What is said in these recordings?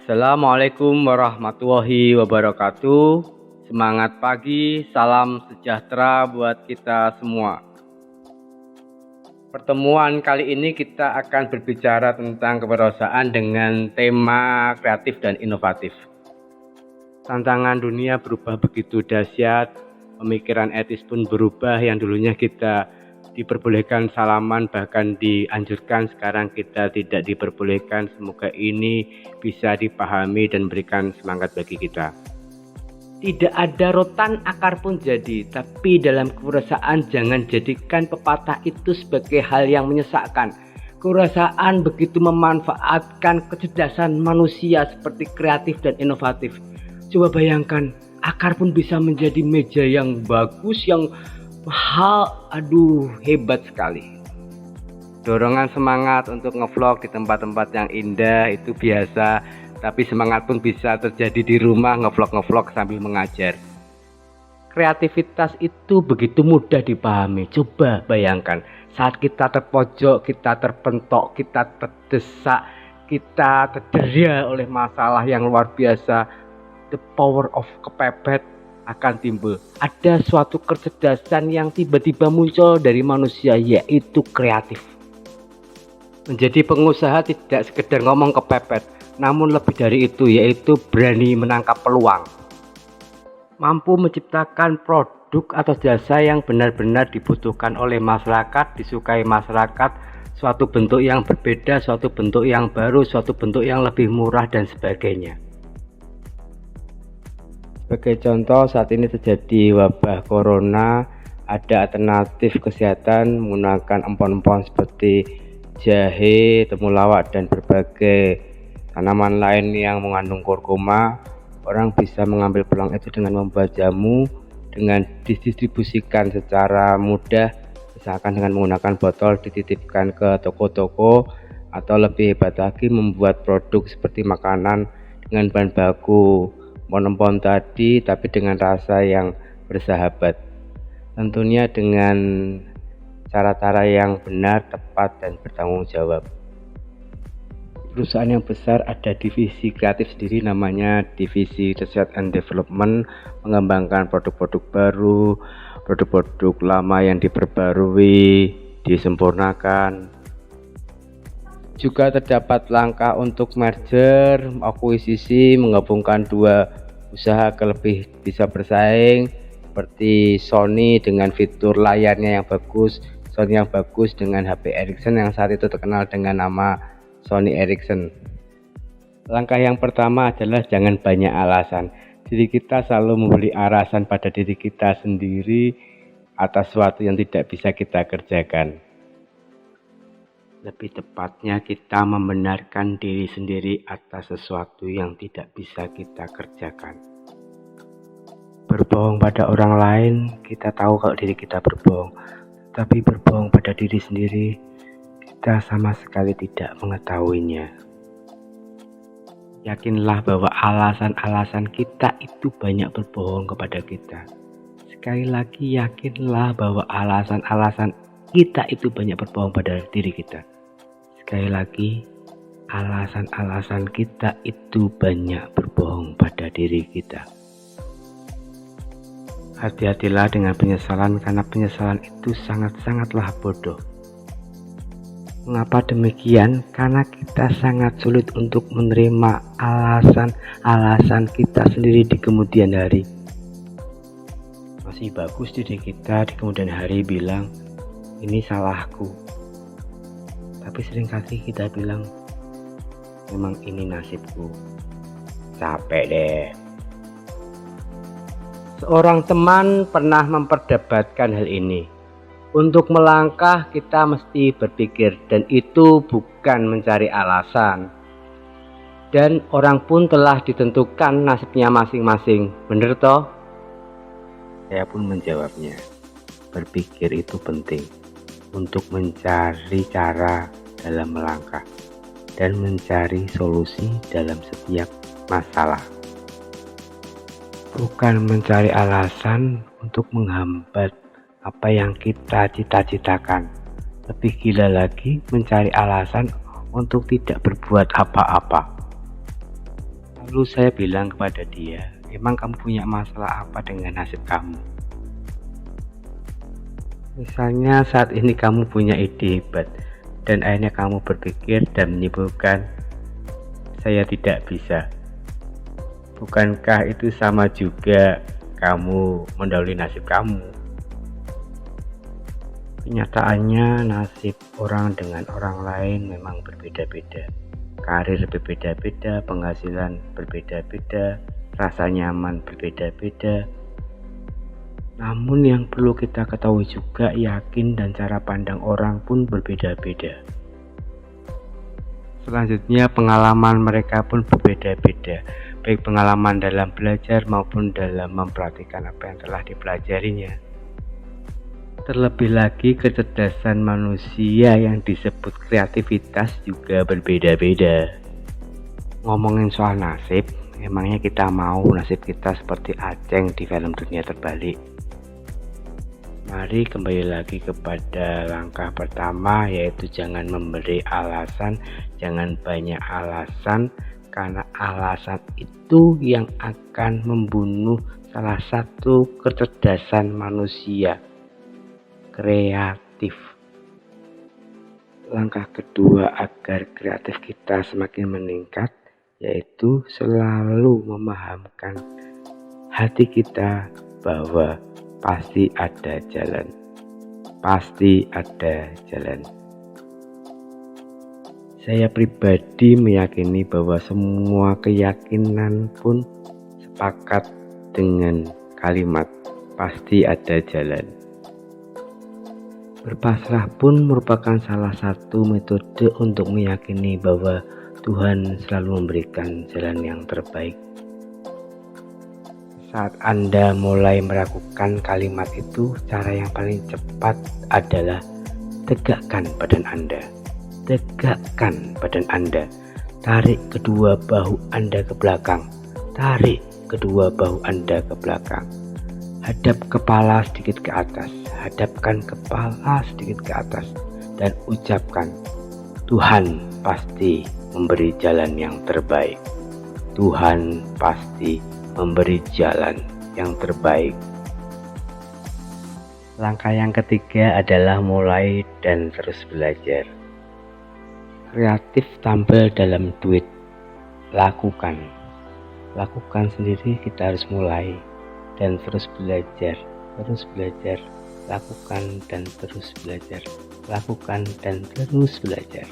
Assalamualaikum warahmatullahi wabarakatuh. Semangat pagi, salam sejahtera buat kita semua. Pertemuan kali ini kita akan berbicara tentang kewirausahaan dengan tema kreatif dan inovatif. Tantangan dunia berubah begitu dahsyat, pemikiran etis pun berubah. Yang dulunya kita diperbolehkan salaman, bahkan dianjurkan, sekarang kita tidak diperbolehkan. Semoga ini bisa dipahami dan berikan semangat bagi kita. Tidak ada rotan akar pun jadi, tapi dalam kewirausahaan jangan jadikan pepatah itu sebagai hal yang menyesakkan. Kewirausahaan begitu memanfaatkan kecerdasan manusia seperti kreatif dan inovatif. Coba bayangkan, akar pun bisa menjadi meja yang bagus, yang mahal. Aduh, hebat sekali. Dorongan semangat untuk ngevlog di tempat-tempat yang indah itu biasa, tapi semangat pun bisa terjadi di rumah ngevlog sambil mengajar. Kreativitas itu begitu mudah dipahami. Coba bayangkan, saat kita terpojok, kita terpentok, kita terdesak, kita terderia oleh masalah yang luar biasa, the power of kepepet akan timbul. Ada suatu kecerdasan yang tiba-tiba muncul dari manusia, yaitu kreatif. Menjadi pengusaha tidak sekedar ngomong kepepet, namun lebih dari itu, yaitu berani menangkap peluang. Mampu menciptakan produk atau jasa yang benar-benar dibutuhkan oleh masyarakat, disukai masyarakat, suatu bentuk yang berbeda, suatu bentuk yang baru, suatu bentuk yang lebih murah dan sebagainya. Sebagai contoh, saat ini terjadi wabah corona, ada alternatif kesehatan menggunakan empon-empon seperti jahe, temulawak, dan berbagai tanaman lain yang mengandung kurkuma. Orang bisa mengambil peluang itu dengan membuat jamu, dengan didistribusikan secara mudah, misalkan dengan menggunakan botol dititipkan ke toko-toko, atau lebih hebat lagi membuat produk seperti makanan dengan bahan baku empon-empon tadi, tapi dengan rasa yang bersahabat. Tentunya dengan cara-cara yang benar, tepat, dan bertanggung jawab. Perusahaan yang besar ada divisi kreatif sendiri, namanya divisi Research and Development, mengembangkan produk-produk baru, produk-produk lama yang diperbarui, disempurnakan. Juga terdapat langkah untuk merger, akuisisi, menggabungkan dua usaha agar lebih bisa bersaing, seperti Sony dengan fitur layarnya yang bagus, Sony yang bagus dengan HP Ericsson yang saat itu terkenal dengan nama Sony Ericsson. Langkah yang pertama adalah jangan banyak alasan. Diri kita selalu memberi alasan pada diri kita sendiri atas sesuatu yang tidak bisa kita kerjakan. Lebih tepatnya, kita membenarkan diri sendiri atas sesuatu yang tidak bisa kita kerjakan. Berbohong pada orang lain, kita tahu kalau diri kita berbohong, tapi berbohong pada diri sendiri, kita sama sekali tidak mengetahuinya. Yakinlah bahwa alasan-alasan kita itu banyak berbohong kepada kita. Sekali lagi, yakinlah bahwa alasan-alasan kita itu banyak berbohong pada diri kita. Sekali lagi, alasan-alasan kita itu banyak berbohong pada diri kita. Hati-hatilah dengan penyesalan, karena penyesalan itu sangat-sangatlah bodoh. Mengapa demikian? Karena kita sangat sulit untuk menerima alasan-alasan kita sendiri di kemudian hari. Masih bagus diri kita di kemudian hari bilang, ini salahku. Tapi seringkali kita bilang, memang ini nasibku. Capek deh. Seorang teman pernah memperdebatkan hal ini. Untuk melangkah kita mesti berpikir, dan itu bukan mencari alasan. Dan orang pun telah ditentukan nasibnya masing-masing. Bener toh? Saya pun menjawabnya, berpikir itu penting untuk mencari cara dalam melangkah dan mencari solusi dalam setiap masalah. Bukan mencari alasan untuk menghambat apa yang kita cita-citakan. Lebih gila lagi, mencari alasan untuk tidak berbuat apa-apa. Lalu saya bilang kepada dia, emang kamu punya masalah apa dengan nasib kamu? Misalnya saat ini kamu punya ide hebat dan akhirnya kamu berpikir dan menyimpulkan saya tidak bisa. Bukankah itu sama juga kamu mendahului nasib kamu? Kenyataannya nasib orang dengan orang lain memang berbeda-beda. Karir berbeda-beda, penghasilan berbeda-beda, rasa nyaman berbeda-beda. Namun yang perlu kita ketahui juga, yakin dan cara pandang orang pun berbeda-beda. Selanjutnya pengalaman mereka pun berbeda-beda, baik pengalaman dalam belajar maupun dalam mempraktikkan apa yang telah dipelajarinya. Terlebih lagi kecerdasan manusia yang disebut kreativitas juga berbeda-beda. Ngomongin soal nasib, emangnya kita mau nasib kita seperti Aceng di film Dunia Terbalik? Mari kembali lagi kepada langkah pertama, yaitu jangan memberi alasan, jangan banyak alasan, karena alasan itu yang akan membunuh salah satu kecerdasan manusia, kreatif. Langkah kedua agar kreatif kita semakin meningkat, yaitu selalu memahamkan hati kita bahwa pasti ada jalan. Pasti ada jalan. Saya pribadi meyakini bahwa semua keyakinan pun sepakat dengan kalimat pasti ada jalan. Berpasrah pun merupakan salah satu metode untuk meyakini bahwa Tuhan selalu memberikan jalan yang terbaik. Saat Anda mulai meragukan kalimat itu, cara yang paling cepat adalah tegakkan badan Anda. Tegakkan badan Anda. Tarik kedua bahu Anda ke belakang. Tarik kedua bahu Anda ke belakang. Hadap kepala sedikit ke atas. Hadapkan kepala sedikit ke atas. Dan ucapkan, Tuhan pasti memberi jalan yang terbaik. Tuhan pasti memberi jalan yang terbaik. Langkah yang ketiga adalah mulai dan terus belajar. Kreatif tampil dalam duit. Lakukan sendiri, kita harus mulai dan terus belajar. Lakukan dan terus belajar. Lakukan dan terus belajar.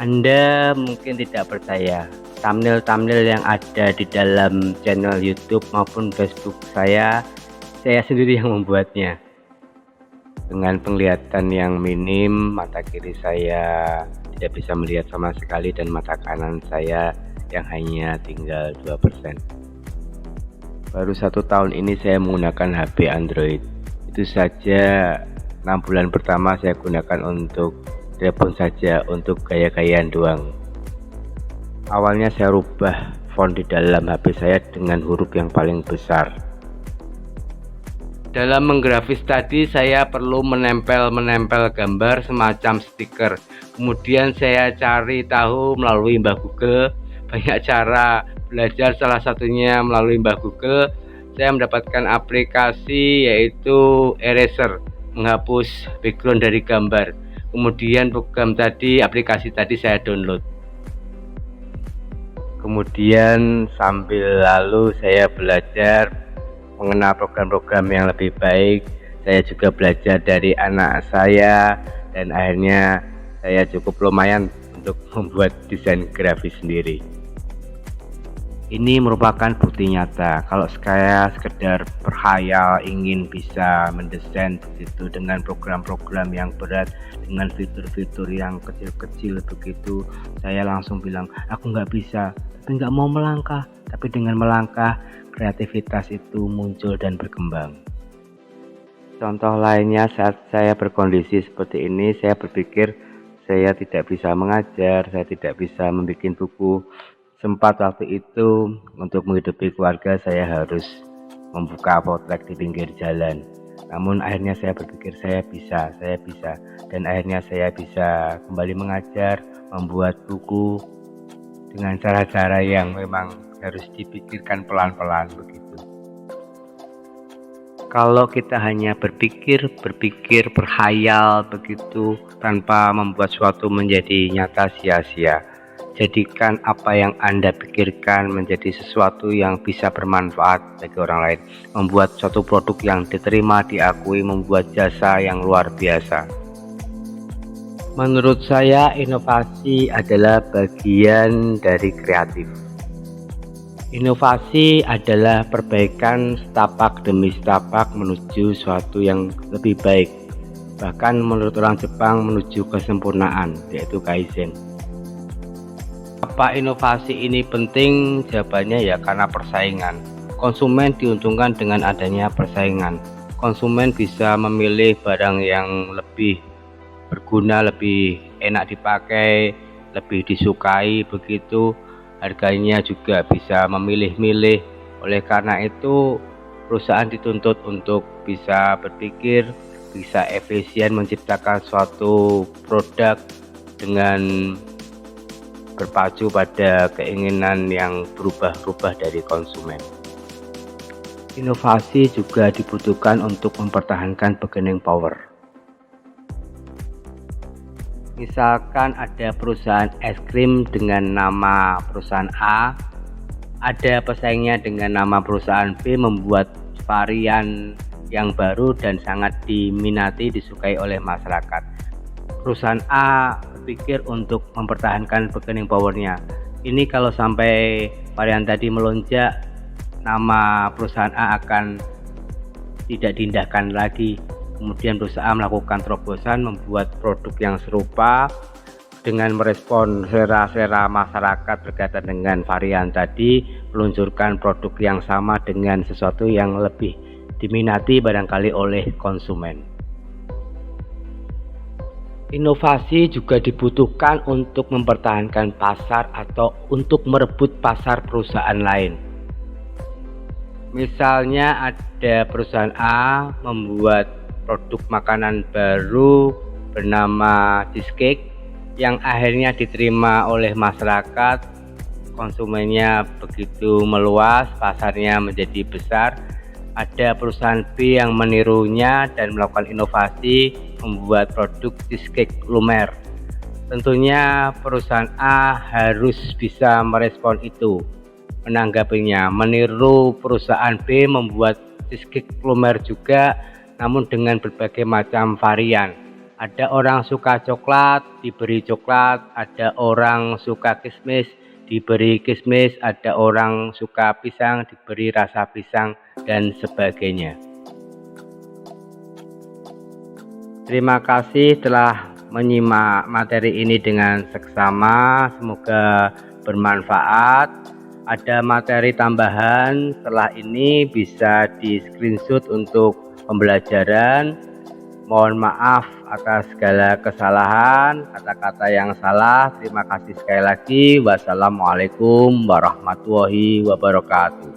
Anda mungkin tidak percaya, thumbnail yang ada di dalam channel YouTube maupun Facebook saya sendiri yang membuatnya. Dengan penglihatan yang minim, mata kiri saya tidak bisa melihat sama sekali dan mata kanan saya yang hanya tinggal 2%. Baru 1 tahun ini saya menggunakan HP Android. Itu saja 6 bulan pertama saya gunakan untuk telepon saja, untuk gaya-gayaan doang. Awalnya saya rubah font di dalam HP saya dengan huruf yang paling besar. Dalam menggrafis tadi saya perlu menempel gambar semacam stiker. Kemudian saya cari tahu melalui Mbah Google, banyak cara belajar, salah satunya melalui Mbah Google. Saya mendapatkan aplikasi yaitu eraser, menghapus background dari gambar. Kemudian aplikasi tadi saya download. Kemudian sambil lalu saya belajar mengenal program-program yang lebih baik. Saya juga belajar dari anak saya dan akhirnya saya cukup lumayan untuk membuat desain grafis sendiri. Ini merupakan bukti nyata kalau saya sekedar berkhayal ingin bisa mendesain begitu dengan program-program yang berat, dengan fitur-fitur yang kecil-kecil begitu, saya langsung bilang aku nggak bisa, tapi nggak mau melangkah. Tapi dengan melangkah, kreativitas itu muncul dan berkembang. Contoh lainnya, saat saya berkondisi seperti ini, saya berpikir saya tidak bisa mengajar, saya tidak bisa membuat buku. Sempat waktu itu untuk menghidupi keluarga saya harus membuka apotek di pinggir jalan. Namun akhirnya saya berpikir saya bisa, dan akhirnya saya bisa kembali mengajar, membuat buku, dengan cara-cara yang memang harus dipikirkan pelan-pelan begitu. Kalau kita hanya berpikir, berhayal begitu tanpa membuat suatu menjadi nyata, sia-sia. Jadikan apa yang Anda pikirkan menjadi sesuatu yang bisa bermanfaat bagi orang lain. Membuat suatu produk yang diterima, diakui, membuat jasa yang luar biasa. Menurut saya, inovasi adalah bagian dari kreatif. Inovasi adalah perbaikan setapak demi setapak menuju suatu yang lebih baik. Bahkan menurut orang Jepang menuju kesempurnaan, yaitu Kaizen. Apa inovasi ini penting? Jawabannya ya karena persaingan. Konsumen diuntungkan dengan adanya persaingan. Konsumen bisa memilih barang yang lebih berguna, lebih enak dipakai, lebih disukai begitu. Harganya juga bisa memilih-milih. Oleh karena itu, perusahaan dituntut untuk bisa berpikir, bisa efisien menciptakan suatu produk dengan berpacu pada keinginan yang berubah-ubah dari konsumen. Inovasi juga dibutuhkan untuk mempertahankan bargaining power. Misalkan ada perusahaan es krim dengan nama perusahaan A, ada pesaingnya dengan nama perusahaan B membuat varian yang baru dan sangat diminati, disukai oleh masyarakat. Perusahaan A berpikir untuk mempertahankan bargaining powernya. Ini kalau sampai varian tadi melonjak, nama perusahaan A akan tidak diindahkan lagi. Kemudian perusahaan melakukan terobosan membuat produk yang serupa dengan merespon selera masyarakat berkaitan dengan varian tadi, meluncurkan produk yang sama dengan sesuatu yang lebih diminati barangkali oleh konsumen. Inovasi juga dibutuhkan untuk mempertahankan pasar atau untuk merebut pasar perusahaan lain. Misalnya ada perusahaan A membuat produk makanan baru bernama cheesecake yang akhirnya diterima oleh masyarakat. Konsumennya begitu meluas, pasarnya menjadi besar. Ada perusahaan B yang menirunya dan melakukan inovasi membuat produk cheesecake lumer. Tentunya perusahaan A harus bisa merespon itu, menanggapinya, meniru perusahaan B membuat cheesecake lumer juga, namun dengan berbagai macam varian. Ada orang suka coklat, diberi coklat, ada orang suka kismis, diberi kismis, ada orang suka pisang, diberi rasa pisang, dan sebagainya. Terima kasih telah menyimak materi ini dengan seksama, semoga bermanfaat. Ada materi tambahan setelah ini bisa di screenshot untuk pembelajaran. Mohon maaf atas segala kesalahan, kata-kata yang salah. Terima kasih sekali lagi. Wassalamualaikum warahmatullahi wabarakatuh.